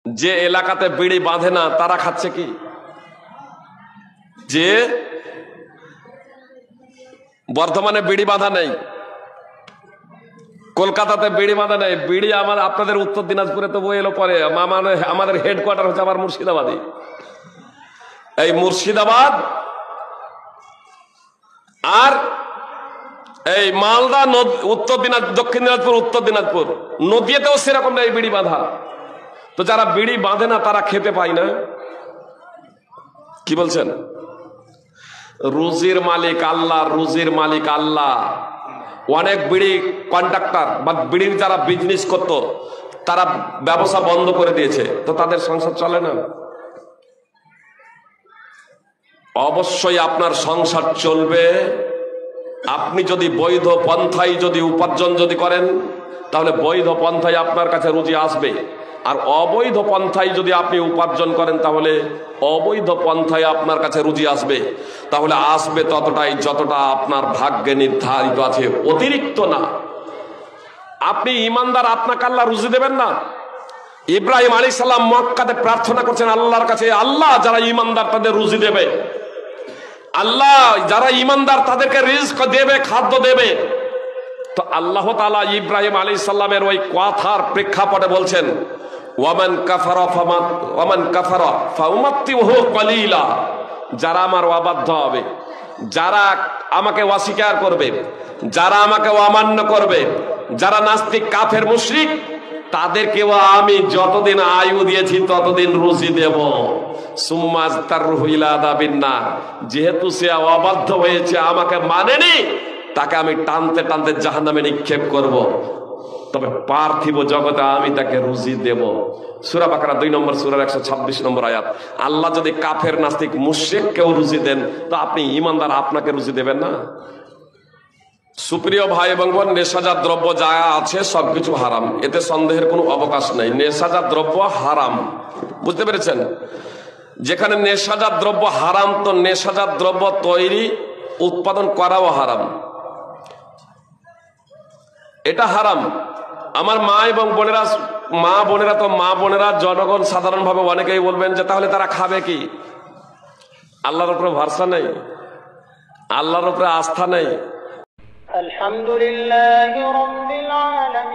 যে এলাকাতে বিড়ি বাঁধে না তারা খাচ্ছে কি? যে বর্ধমানে বিড়ি বাঁধা নেই, কলকাতাতে বিড়ি বাঁধা নেই, বিড়ি আপনাদের উত্তর দিনাজপুরে তো বই এলো পরে, আমাদের হেডকোয়ার্টার হচ্ছে আমার মুর্শিদাবাদে। এই মুর্শিদাবাদ আর এই মালদা, দক্ষিণ দিনাজপুর, উত্তর দিনাজপুর নদীতেও সেরকম নেই বিড়ি বাঁধা। তো যারা বিড়ি বাঁধে না তারা খেতে পায় না। কি বলছেন? রুজির মালিক আল্লাহ, রুজির মালিক আল্লাহ। অনেক বিড়ি কন্ট্রাক্টর বা বিড়ির যারা বিজনেস করত তারা ব্যবসা বন্ধ করে দিয়েছে, তো তাদের সংসার চলে না। অবশ্যই আপনার সংসার চলবে আপনি যদি বৈধ পন্থায় যদি উপার্জন যদি করেন, তাহলে বৈধ পন্থায় আপনার কাছে রুজি আসবে। আর অবৈধ পন্থায় যদি আপনি উপার্জন করেন তাহলে অবৈধ পন্থায় আপনার কাছে রুজি আসবে। তাহলে আসবে ততটাই যতটা আপনার ভাগ্যে নির্ধারিত আছে, অতিরিক্ত না। আপনি ইমানদার, আপনাকে আল্লাহ রুজি দেবেন না? ইব্রাহিম আলাইহিস সালাম মক্কাতে প্রার্থনা করছেন আল্লাহর কাছে, আল্লাহ যারা ইমানদার তাদের রুজি দেবে, আল্লাহ যারা ইমানদার তাদেরকে রিজক দেবে, খাদ্য দেবে। তো আল্লাহ তাআলা ইব্রাহিম আলাইহিস সালামের ওই কথার প্রেক্ষাপটে বলছেন, ওয়ামান কাফারা ফাউমাত্তিহু কলিলা, যারা আমার অবাধ্য হবে, যারা আমাকে অস্বীকার করবে, যারা আমাকে অমান্য করবে, যারা নাস্তিক কাফের মুশরিক, তাদেরকেও আমি যতদিন আয়ু দিয়েছি ততদিন রুজি দেব। যেহেতু সে অবাধ্য হয়েছে, আমাকে মানেনি, তাকে আমি টানতে টানতে জাহান্নামে নিক্ষেপ করব, তবে পার্থিব জগতে আমি তাকে রুজি দেব। সূরা বাকারা 2 নম্বর সূরার 126 নম্বর আয়াত। আল্লাহ যদি কাফের নাস্তিক মুশরিককেও রুজি দেন, তো আপনি ইমানদার আপনাকে রুজি দেবেন না? সুপ্রিয় ভাই এবং বোন, নেশাজাত দ্রব্য যা আছে সবকিছু হারাম, এতে সন্দেহের কোনো অবকাশ নেই। নেশাজাত দ্রব্য হারাম, বুঝতে পেরেছেন? যেখানে নেশাজাত দ্রব্য হারাম, তো নেশাজাত দ্রব্য তৈরি উৎপাদন করাও হারাম, এটা হারাম। আমার মা এবং বোনেরা, মা বোনেরা জনগণ সাধারণভাবে অনেকেই বলবেন যে তাহলে তারা খাবে কি? আল্লাহর উপরে ভরসা নেই, আল্লাহর উপরে আস্থা নেই। আলহামদুলিল্লাহি রাব্বিল আলামিন।